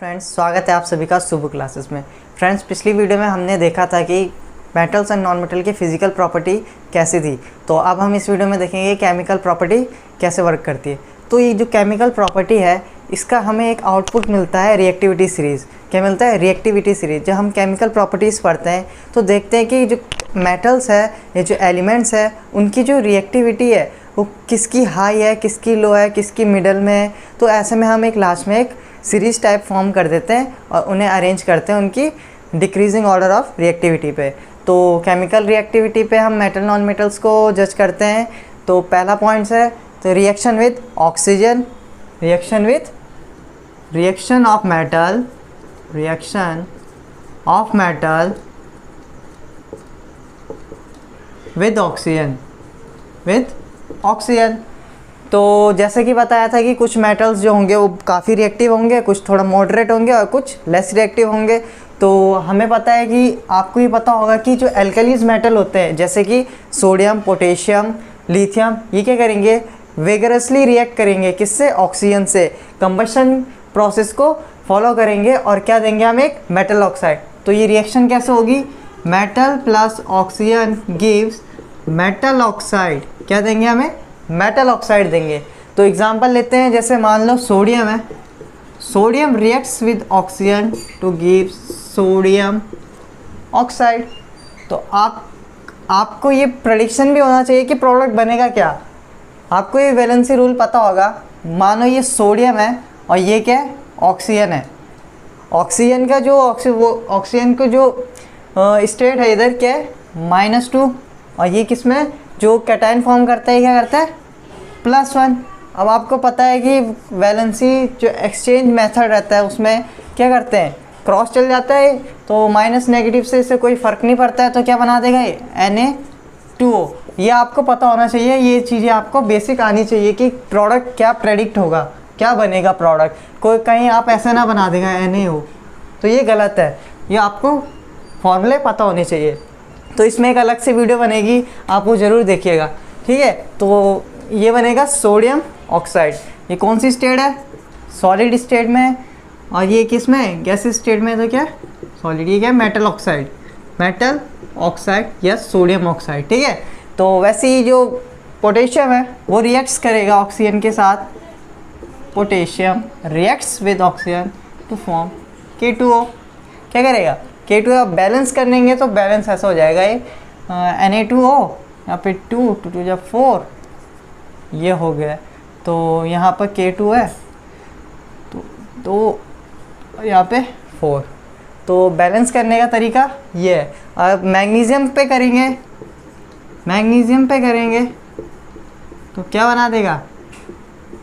Friends, स्वागत है आप सभी का सुबह क्लासेस में। फ्रेंड्स, पिछली वीडियो में हमने देखा था कि मेटल्स एंड नॉन मेटल की फ़िज़िकल प्रॉपर्टी कैसी थी। तो अब हम इस वीडियो में देखेंगे केमिकल प्रॉपर्टी कैसे वर्क करती है। तो ये जो केमिकल प्रॉपर्टी है, इसका हमें एक आउटपुट मिलता है रिएक्टिविटी सीरीज़। क्या मिलता है? Reactivity series. जब हम केमिकल प्रॉपर्टीज़ पढ़ते हैं तो देखते हैं कि जो मेटल्स है, ये जो एलिमेंट्स है, उनकी जो रिएक्टिविटी है वो किसकी हाई है, किसकी लो है, किसकी मिडल में है। तो ऐसे में हम एक लास्ट में एक सीरीज़ टाइप फॉर्म कर देते हैं और उन्हें अरेंज करते हैं उनकी डिक्रीजिंग ऑर्डर ऑफ रिएक्टिविटी पे। तो केमिकल रिएक्टिविटी पे हम मेटल नॉन मेटल्स को जज करते हैं। तो पहला पॉइंट्स है तो reaction with oxygen, reaction of metal with oxygen. तो जैसे कि बताया था कि कुछ मेटल्स जो होंगे वो काफ़ी रिएक्टिव होंगे, कुछ थोड़ा मॉडरेट होंगे और कुछ लेस रिएक्टिव होंगे। तो हमें पता है कि आपको ये पता होगा कि जो एल्कलीज मेटल होते हैं जैसे कि सोडियम, पोटेशियम, लिथियम, ये क्या करेंगे? वेगरसली रिएक्ट करेंगे। किससे? ऑक्सीजन से। कंबशन प्रोसेस को फॉलो करेंगे और क्या देंगे हम? एक मेटल ऑक्साइड। तो ये रिएक्शन कैसे होगी? Metal plus oxygen gives metal oxide. क्या देंगे हमें? मेटल ऑक्साइड देंगे। तो एग्जांपल लेते हैं, जैसे मान लो सोडियम है, sodium reacts with oxygen to give sodium oxide. तो आपको ये प्रेडिक्शन भी होना चाहिए कि प्रोडक्ट बनेगा क्या। आपको ये वैलेंसी रूल पता होगा। मानो ये सोडियम है और ये क्या है? ऑक्सीजन है। ऑक्सीजन का जो ऑक्सीजन को जो स्टेट है इधर क्या है? -2। और ये किसमें जो कैटायन फॉर्म करता है क्या करता है? +1। अब आपको पता है कि वैलेंसी जो एक्सचेंज मेथड रहता है उसमें क्या करते हैं? क्रॉस चल जाता है तो माइनस नेगेटिव से इससे कोई फ़र्क नहीं पड़ता है। तो क्या बना देगा ये? Na2O। ये आपको पता होना चाहिए, ये चीज़ें आपको बेसिक आनी चाहिए कि प्रोडक्ट क्या प्रेडिक्ट होगा, क्या बनेगा प्रोडक्ट। कोई कहीं आप ऐसे ना बना देगा NaO, तो ये गलत है। ये आपको फॉर्मूले पता होने चाहिए। तो इसमें एक अलग से वीडियो बनेगी, आप वो ज़रूर देखिएगा, ठीक है। तो ये बनेगा सोडियम ऑक्साइड। ये कौन सी स्टेट है? सॉलिड स्टेट में है। और ये किस में? गैस स्टेट में। तो क्या? सॉलिड। ये क्या है? मेटल ऑक्साइड या सोडियम ऑक्साइड, ठीक है। तो वैसे ही जो पोटेशियम है वो रिएक्ट्स करेगा ऑक्सीजन के साथ। Potassium reacts with oxygen to form K2O। क्या करेगा? K2O आप बैलेंस कर लेंगे तो बैलेंस ऐसा हो जाएगा, ये Na2O, यहाँ पे 2 2 जब 4, ये हो गया। तो यहाँ पर K2 है तो यहाँ पे 4। तो बैलेंस करने का तरीका ये है। अब मैग्नीशियम पे करेंगे तो क्या बना देगा?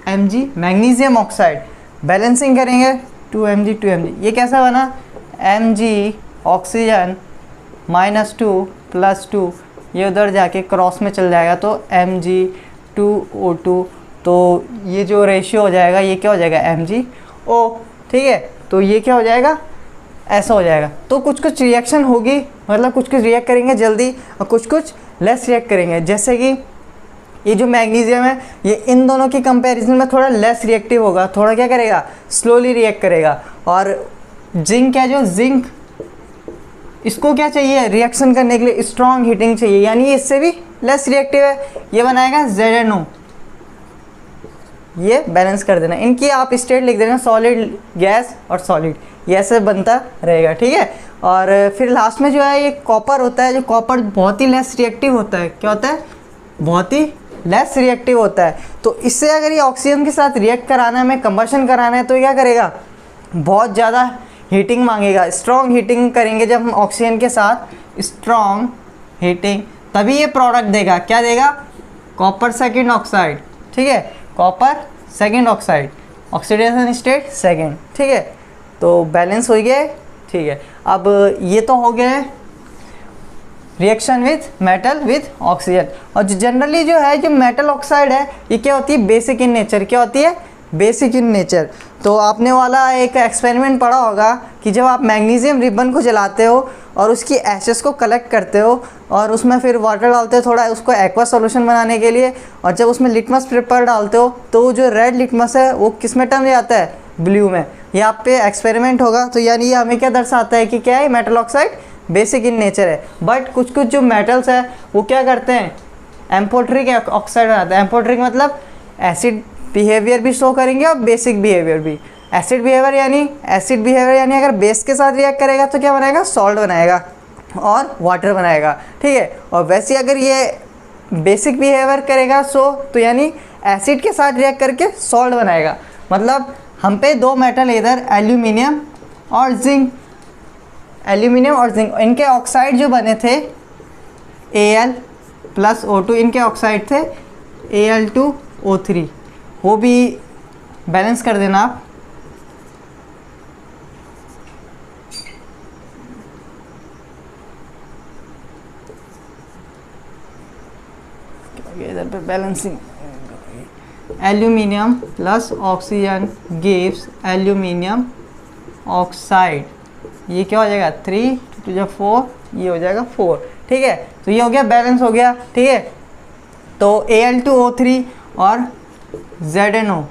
Mg, magnesium oxide. बैलेंसिंग करेंगे 2Mg। ये कैसा बना? Mg ऑक्सीजन -2 +2, ये उधर जाके क्रॉस में चल जाएगा तो Mg2O2। तो ये जो रेशियो हो जाएगा ये क्या हो जाएगा? MgO, ठीक है। तो ये क्या हो जाएगा? ऐसा हो जाएगा। तो कुछ रिएक्शन होगी, मतलब कुछ रिएक्ट करेंगे जल्दी और कुछ लेस रिएक्ट करेंगे। जैसे कि ये जो मैग्नीशियम है ये इन दोनों की कंपैरिजन में थोड़ा लेस रिएक्टिव होगा, थोड़ा क्या करेगा? स्लोली रिएक्ट करेगा। और जिंक है, जो जिंक, इसको क्या चाहिए रिएक्शन करने के लिए? स्ट्रॉन्ग हीटिंग चाहिए, यानी ये इससे भी लेस रिएक्टिव है। ये बनाएगा ZnO। ये बैलेंस कर देना। इनकी आप स्टेट लिख देना, सॉलिड, गैस और सॉलिड, ये ऐसे बनता रहेगा, ठीक है। और फिर लास्ट में जो है ये कॉपर होता है। जो कॉपर बहुत ही लेस रिएक्टिव होता है। क्या होता है? बहुत ही लेस रिएक्टिव होता है। तो इससे अगर ये ऑक्सीजन के साथ रिएक्ट कराना है, हमें कंबशन कराना है, तो क्या करेगा? बहुत ज़्यादा हीटिंग मांगेगा। स्ट्रॉन्ग हीटिंग करेंगे जब हम ऑक्सीजन के साथ, स्ट्रॉन्ग हीटिंग, तभी ये प्रोडक्ट देगा। क्या देगा? कॉपर सेकेंड ऑक्साइड, ठीक है। Copper second oxide, oxidation state second, ठीक है। तो बैलेंस हो गया, ठीक है। अब ये तो हो गया है reaction with metal with oxygen. और जनरली जो है जो मेटल ऑक्साइड है ये क्या होती है? Basic in nature. क्या होती है? Basic in nature. तो आपने वाला एक एक्सपेरिमेंट पढ़ा होगा कि जब आप मैग्नीशियम रिबन को जलाते हो और उसकी एशेस को कलेक्ट करते हो और उसमें फिर वाटर डालते हो थोड़ा उसको एक्वा सॉल्यूशन बनाने के लिए, और जब उसमें लिटमस पेपर डालते हो तो जो रेड लिटमस है वो किस में टर्न जाता है? ब्लू में यहाँ पे एक्सपेरिमेंट होगा। तो यानी ये हमें क्या दर्शाता है कि क्या है, metal oxide basic in nature है। बट कुछ कुछ जो मेटल्स है वो क्या करते हैं, एम्फोटेरिक ऑक्साइड बनाते हैं। एम्फोटेरिक मतलब एसिड बिहेवियर भी शो करेंगे और बेसिक बिहेवियर भी। एसिड बिहेवियर यानी अगर बेस के साथ रिएक्ट करेगा तो क्या बनाएगा, सॉल्ट बनाएगा और वाटर बनाएगा, ठीक है। और वैसे अगर ये बेसिक बिहेवियर करेगा तो यानी एसिड के साथ रिएक्ट करके सॉल्ट बनाएगा। मतलब हम पे दो मेटल इधर एल्यूमिनियम और जिंक इनके ऑक्साइड जो बने थे Al+O2, इनके ऑक्साइड थे Al2O3, वो भी बैलेंस कर देना आप। इधर पे balancing, aluminium plus oxygen gives aluminium oxide, ये क्या हो जाएगा 3 2 4, ये हो जाएगा 4, ठीक है। तो ये हो गया, बैलेंस हो गया, ठीक है। तो Al2O3 और ZnO,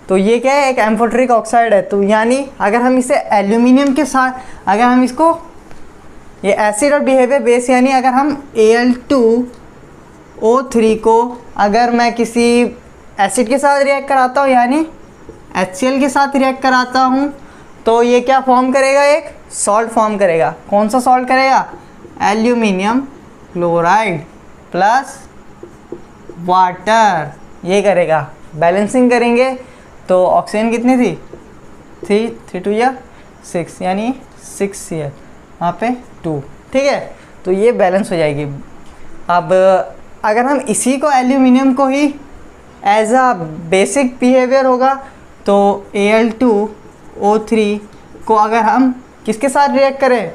तो ये क्या है, एक एम्फोटेरिक ऑक्साइड है। तो यानी अगर हम इसे एल्यूमिनियम के साथ, अगर हम इसको, ये एसिड और बिहेवियर बेस, यानी अगर हम Al2O3 को अगर मैं किसी एसिड के साथ रिएक्ट कराता हूँ यानी HCl के साथ रिएक्ट कराता हूँ, तो ये क्या फॉर्म करेगा, एक सॉल्ट फॉर्म करेगा। कौन सा सॉल्ट करेगा, एल्यूमिनियम क्लोराइड प्लस वाटर, ये करेगा। बैलेंसिंग करेंगे तो ऑक्सीजन कितनी थी, 3 2 या 6, यानी 6Cl, वहाँ पे 2, ठीक है। तो ये बैलेंस हो जाएगी। अब अगर हम इसी को एल्यूमिनियम को ही एज अ बेसिक बिहेवियर होगा, तो Al2O3 को अगर हम किसके साथ रिएक्ट करें,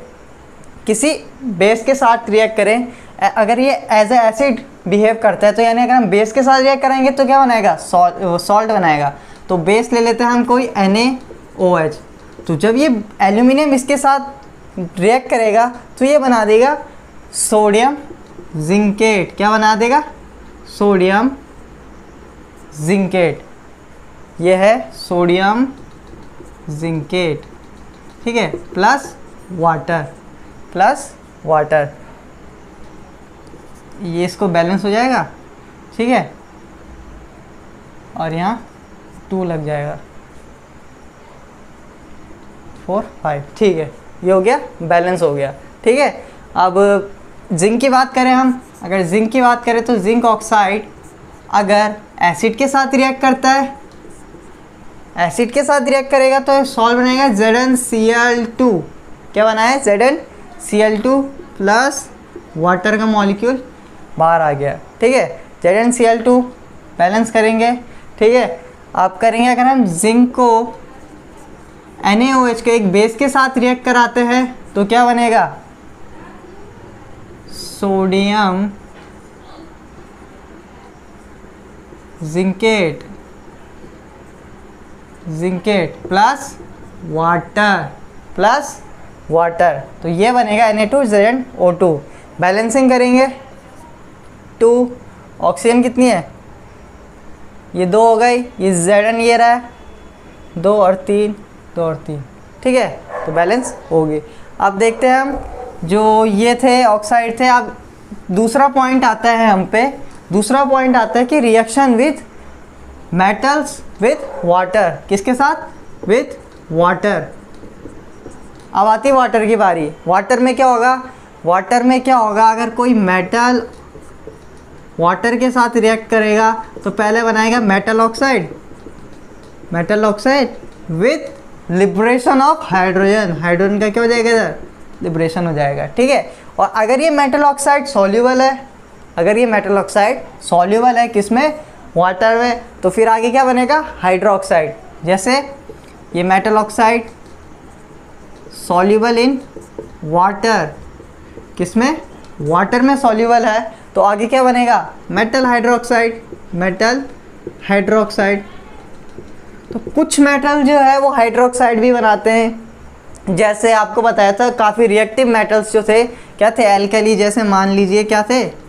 किसी बेस के साथ रिएक्ट करें, अगर ये एज ए एसिड बिहेव करता है, तो यानी अगर हम बेस के साथ रिएक्ट करेंगे तो क्या बनाएगा, सॉल्ट बनाएगा। तो बेस ले लेते हैं हम कोई NaOH। तो जब ये एल्यूमिनियम इसके साथ रिएक्ट करेगा तो ये बना देगा सोडियम जिंकेट। क्या बना देगा, सोडियम जिंकेट, ये है सोडियम जिंकेट, ठीक है, प्लस वाटर, ये इसको बैलेंस हो जाएगा, ठीक है। और यहाँ 2 लग जाएगा, 4 5, ठीक है, ये हो गया, बैलेंस हो गया, ठीक है। अब जिंक की बात करें हम, अगर जिंक की बात करें तो जिंक ऑक्साइड अगर एसिड के साथ रिएक्ट करता है, एसिड के साथ रिएक्ट करेगा तो सॉल्ट बनेगा ZnCl2। क्या बना है, ZnCl2 प्लस वाटर का मॉलिक्यूल बाहर आ गया, ठीक है। ZnCl2 बैलेंस करेंगे, ठीक है। आप करेंगे, अगर हम जिंक को NaOH के एक बेस के साथ रिएक्ट कराते हैं तो क्या बनेगा, सोडियम जिंकेट प्लस वाटर, तो ये बनेगा Na2ZnO2। बैलेंसिंग करेंगे, 2 ऑक्सीजन कितनी है, ये 2 हो गई, ये Zn ये रहा है 2 और 3, ठीक है। तो बैलेंस होगी। अब देखते हैं हम, जो ये थे ऑक्साइड थे। अब दूसरा पॉइंट आता है हम पे, दूसरा पॉइंट आता है कि reaction with metals with water, किसके साथ, विथ वाटर। अब आती वाटर की बारी। वाटर में क्या होगा, अगर कोई मेटल वाटर के साथ रिएक्ट करेगा तो पहले बनाएगा metal oxide with liberation of hydrogen का क्या हो जाएगा, इधर लिबरेशन हो जाएगा, ठीक है। और अगर ये मेटल ऑक्साइड सॉल्यूबल है, किसमें, वाटर में, तो फिर आगे क्या बनेगा, हाइड्रोक्साइड। जैसे ये metal oxide soluble in water, किसमें, वाटर में सॉल्यूबल है, तो आगे क्या बनेगा, मेटल हाइड्रोक्साइड। तो कुछ मेटल जो है वो हाइड्रोक्साइड भी बनाते हैं। जैसे आपको बताया था, काफ़ी रिएक्टिव मेटल्स जो थे क्या थे, एल्कली, जैसे मान लीजिए क्या थे,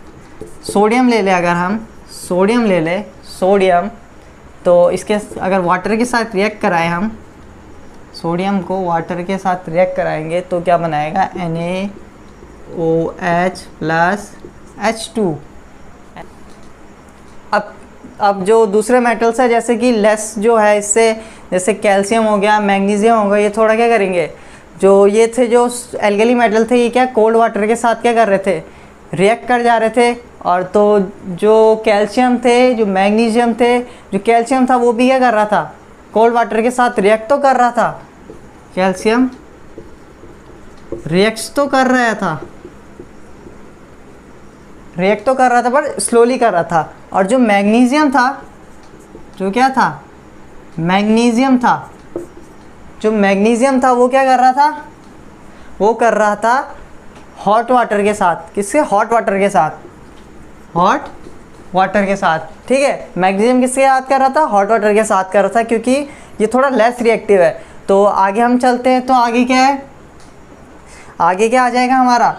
सोडियम ले ले, अगर हम सोडियम ले ले, सोडियम तो इसके अगर वाटर के साथ रिएक्ट कराएं हम, सोडियम को वाटर के साथ रिएक्ट कराएंगे तो क्या बनाएगा, NaOH प्लस H2। अब जो दूसरे मेटल्स है जैसे कि लेस जो है इससे, जैसे कैल्शियम हो गया, मैग्नीशियम हो गया, ये थोड़ा क्या करेंगे, जो ये थे जो एल्कली मेटल थे, ये क्या कोल्ड वाटर के साथ क्या कर रहे थे, रिएक्ट कर जा रहे थे। और तो जो कैल्शियम थे, जो मैग्नीशियम थे, जो कैल्शियम था वो भी क्या कर रहा था, कोल्ड वाटर के साथ रिएक्ट तो कर रहा था, कैल्शियम रिएक्ट तो कर रहा था, रिएक्ट तो कर रहा था पर स्लोली कर रहा था। और जो मैग्नीशियम था, जो क्या था, मैग्नीशियम था, जो मैग्नीशियम था वो क्या कर रहा था, वो कर रहा था हॉट वाटर के साथ, किसके, हॉट वाटर के साथ, हॉट वाटर के साथ, ठीक है। मैग्नीशियम किसके साथ कर रहा था, हॉट वाटर के साथ कर रहा था, क्योंकि ये थोड़ा लेस रिएक्टिव है। तो आगे हम चलते हैं, तो आगे क्या है, आगे क्या आ जाएगा हमारा,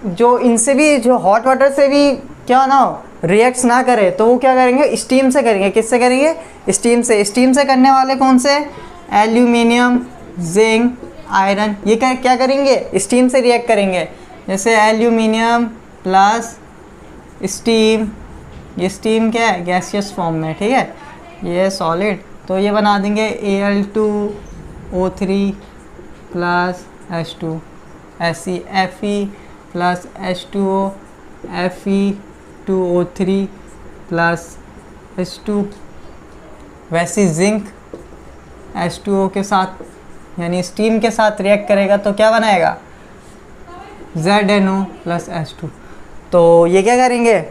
जो इनसे भी, जो हॉट वाटर से भी क्या ना हो, रिएक्ट्स ना करे, तो वो क्या करेंगे, स्टीम से करेंगे। किससे करेंगे, स्टीम से। स्टीम से करने वाले कौन से, एल्यूमिनियम, जिंक, आयरन, ये क्या करेंगे, स्टीम से रिएक्ट करेंगे। जैसे एल्यूमिनियम प्लस स्टीम, ये स्टीम क्या है, गैसियस फॉर्म में, ठीक है, ये सॉलिड, तो ये बना देंगे Al2O3 plus H2 Fe plus H2O Fe2O3 plus H2। वैसे जिंक H2O के साथ यानी स्टीम के साथ रिएक्ट करेगा तो क्या बनाएगा, ZNO प्लस H2। तो ये क्या करेंगे,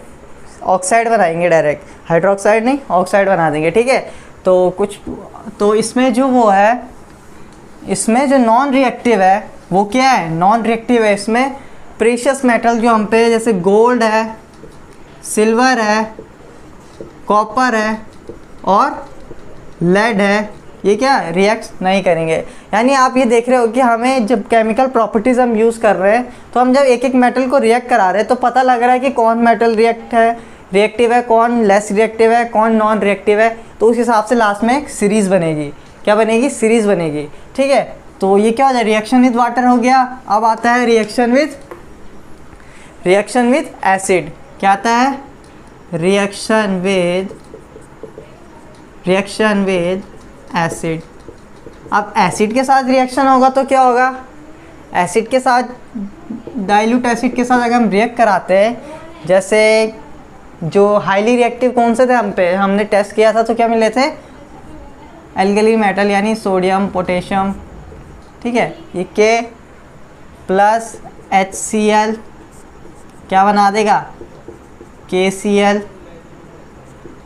ऑक्साइड बनाएंगे, डायरेक्ट हाइड्रोक्साइड नहीं, ऑक्साइड बना देंगे, ठीक है। तो इसमें जो वो है, इसमें जो नॉन रिएक्टिव है वो क्या है, नॉन रिएक्टिव है। इसमें प्रीशियस मेटल जो हम पे, जैसे गोल्ड है, सिल्वर है, कॉपर है और लेड है, ये क्या रिएक्ट नहीं करेंगे। यानी आप ये देख रहे हो कि हमें जब केमिकल प्रॉपर्टीज़ हम यूज़ कर रहे हैं, तो हम जब एक एक मेटल को रिएक्ट करा रहे हैं तो पता लग रहा है कि कौन मेटल रिएक्टिव है, कौन लेस रिएक्टिव है, कौन नॉन रिएक्टिव है। तो उस हिसाब से लास्ट में एक सीरीज़ बनेगी, क्या बनेगी, सीरीज़ बनेगी, ठीक है। तो ये क्या हो जाए, रिएक्शन विद वाटर हो गया। अब आता है रिएक्शन विद एसिड। क्या आता है, रिएक्शन विद एसिड। अब एसिड के साथ रिएक्शन होगा तो क्या होगा, एसिड के साथ, डाइल्यूट एसिड के साथ अगर हम रिएक्ट कराते हैं, जैसे जो हाईली रिएक्टिव कौन से थे हमने टेस्ट किया था, तो क्या मिले थे, एल्कली मेटल यानी सोडियम, पोटेशियम, ठीक है। ये K प्लस HCl क्या बना देगा, KCl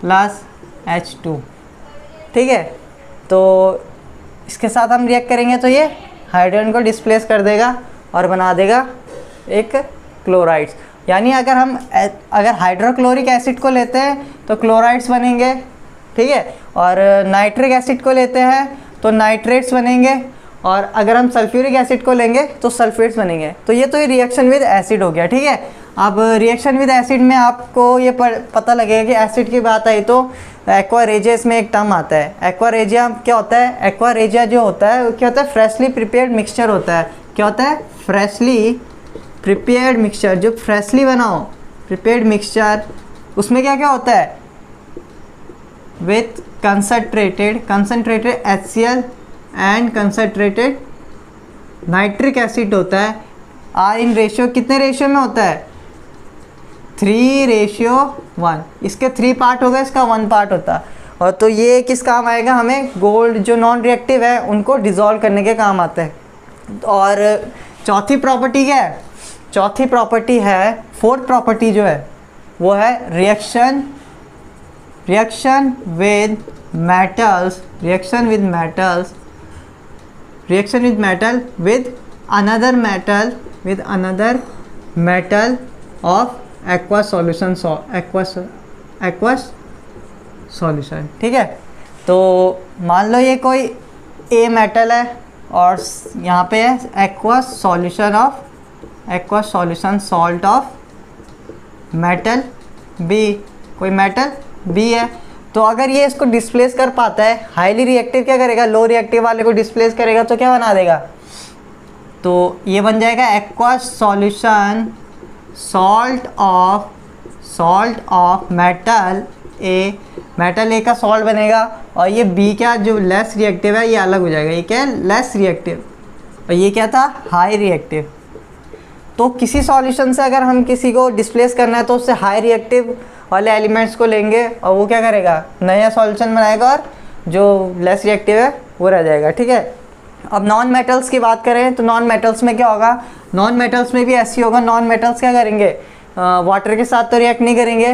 प्लस H2, ठीक है। तो इसके साथ हम रिएक्ट करेंगे तो ये हाइड्रोजन को डिस्प्लेस कर देगा और बना देगा एक क्लोराइड्स। यानी अगर हाइड्रोक्लोरिक एसिड को लेते हैं तो क्लोराइड्स बनेंगे, ठीक है। और नाइट्रिक एसिड को लेते हैं तो नाइट्रेट्स बनेंगे, और अगर हम सल्फ्यूरिक एसिड को लेंगे तो सल्फेट्स बनेंगे। तो ये रिएक्शन विद एसिड हो गया, ठीक है। अब रिएक्शन विद एसिड में आपको ये पता लगेगा कि एसिड की बात आई तो एक्वा रेजिया इसमें एक टर्म आता है। एक्वा रेजिया क्या होता है, एक्वा रेजिया जो होता है वो क्या होता है, फ्रेशली प्रिपेयर्ड मिक्सचर होता है। क्या होता है, फ्रेशली प्रिपेयर्ड मिक्सचर, जो फ्रेशली बनाओ प्रिपेयर्ड मिक्सचर, उसमें क्या क्या होता है, with concentrated HCl and concentrated nitric acid होता है। आर इन रेशियो, कितने रेशियो में होता है, 3:1। इसके 3 पार्ट होगा, इसका 1 पार्ट होता है। और तो ये किस काम आएगा, हमें गोल्ड जो नॉन रिएक्टिव है उनको डिज़ोल्व करने के काम आते हैं। और चौथी प्रॉपर्टी क्या है, चौथी प्रॉपर्टी है, फोर्थ प्रॉपर्टी जो है वो है reaction with metals with another metal of aqua solution, ठीक है। तो मान लो ये कोई ए मेटल है और यहाँ पे है aqua solution salt of metal B, कोई मेटल बी है। तो अगर ये इसको डिस्प्लेस कर पाता है, हाईली रिएक्टिव क्या करेगा, लो रिएक्टिव वाले को डिस्प्लेस करेगा तो क्या बना देगा, तो ये बन जाएगा aqueous solution salt of metal A का सॉल्ट बनेगा, और ये बी क्या जो लेस रिएक्टिव है ये अलग हो जाएगा, ये क्या है लेस रिएक्टिव, और ये क्या था हाई रिएक्टिव। तो किसी सॉल्यूशन से अगर हम किसी को डिस्प्लेस करना है तो उससे हाई रिएक्टिव वाले एलिमेंट्स को लेंगे और वो क्या करेगा, नया सॉल्यूशन बनाएगा, और जो लेस रिएक्टिव है वो रह जाएगा। ठीक है, अब नॉन मेटल्स की बात करें तो नॉन मेटल्स में क्या होगा, नॉन मेटल्स में भी ऐसी होगा, नॉन मेटल्स क्या करेंगे, वाटर के साथ तो रिएक्ट नहीं करेंगे,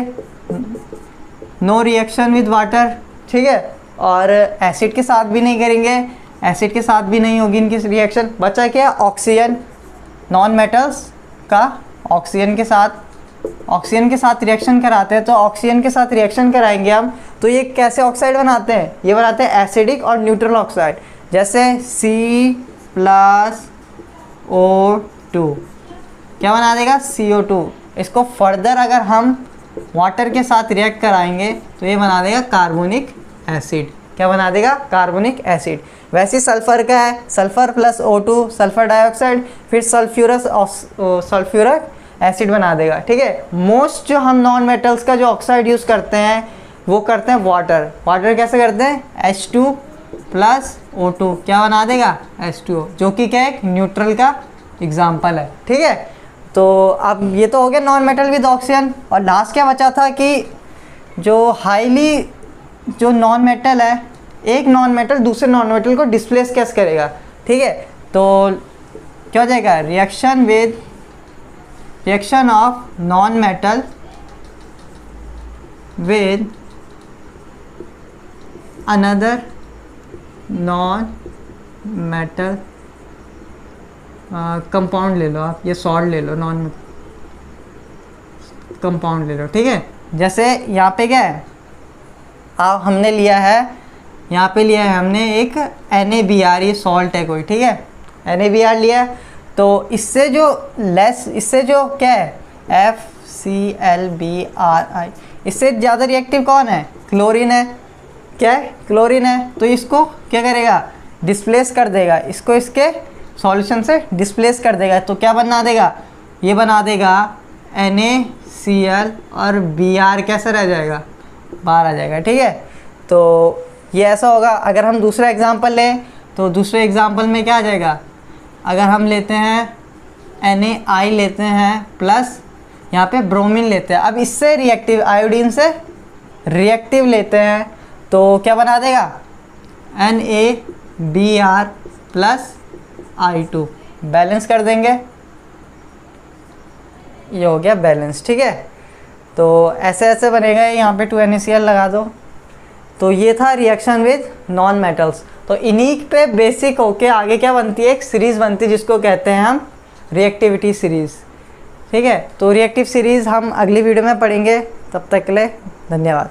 नो रिएक्शन विद वाटर। ठीक है, और एसिड के साथ भी नहीं करेंगे, एसिड के साथ भी नहीं होगी इनकी रिएक्शन। बचा क्या, ऑक्सीजन, नॉन मेटल्स का ऑक्सीजन के साथ रिएक्शन कराते हैं, तो ऑक्सीजन के साथ रिएक्शन कराएंगे हम, तो ये कैसे ऑक्साइड बनाते हैं, ये बनाते हैं एसिडिक और न्यूट्रल ऑक्साइड, जैसे C+O2 क्या बना देगा, CO2। इसको फर्दर अगर हम वाटर के साथ रिएक्ट कराएंगे तो ये बना देगा कार्बोनिक एसिड। क्या बना देगा, कार्बोनिक एसिड। वैसे सल्फर का है, sulphur plus O2 sulphur dioxide, फिर सल्फ्यूरिक एसिड बना देगा। ठीक है, मोस्ट जो हम नॉन मेटल्स का जो ऑक्साइड यूज़ करते हैं वो करते हैं वाटर कैसे करते हैं, H2 प्लस O2 क्या बना देगा, H2O, जो कि क्या एक न्यूट्रल का एग्जाम्पल है। ठीक है, तो अब ये तो हो गया नॉन मेटल विद ऑक्सीजन, और लास्ट क्या बचा था कि जो हाईली जो नॉन मेटल है, एक नॉन मेटल दूसरे नॉन मेटल को डिस्प्लेस कैसे करेगा। ठीक है, तो क्या हो जाएगा, reaction of non metal with another non metal compound ले लो आप, ये सॉल्ट ले लो, नॉन कंपाउंड ले लो। ठीक है, जैसे यहाँ पे क्या है, अब हमने लिया है, यहाँ पे लिया है हमने एक NaBr, ये सॉल्ट है कोई। ठीक है, NaBr लिया है, तो इससे जो क्या है FClBri, इससे ज़्यादा रिएक्टिव कौन है, क्लोरीन है। क्या है, क्लोरीन है, तो इसको क्या करेगा, डिस्प्लेस कर देगा, इसको इसके सॉल्यूशन से डिस्प्लेस कर देगा, तो क्या बना देगा, ये बना देगा NaCl, और Br कैसे रह जाएगा, बाहर आ जाएगा। ठीक है, तो ये ऐसा होगा। अगर हम दूसरा एग्जांपल लें तो दूसरे एग्जांपल में क्या आ जाएगा, अगर हम लेते हैं NaI लेते हैं प्लस यहाँ पे ब्रोमीन लेते हैं, अब इससे रिएक्टिव आयोडीन से रिएक्टिव लेते हैं तो क्या बना देगा, NaBr प्लस I2, बैलेंस कर देंगे, ये हो गया बैलेंस। ठीक है, तो ऐसे बनेगा, यहाँ पे 2NaCl लगा दो। तो ये था रिएक्शन विद नॉन मेटल्स। तो इन्हीं पे बेसिक होके आगे क्या बनती है, एक सीरीज़ बनती है जिसको कहते हैं हम रिएक्टिविटी सीरीज़। ठीक है, तो रिएक्टिव सीरीज़ हम अगली वीडियो में पढ़ेंगे, तब तक के लिए धन्यवाद।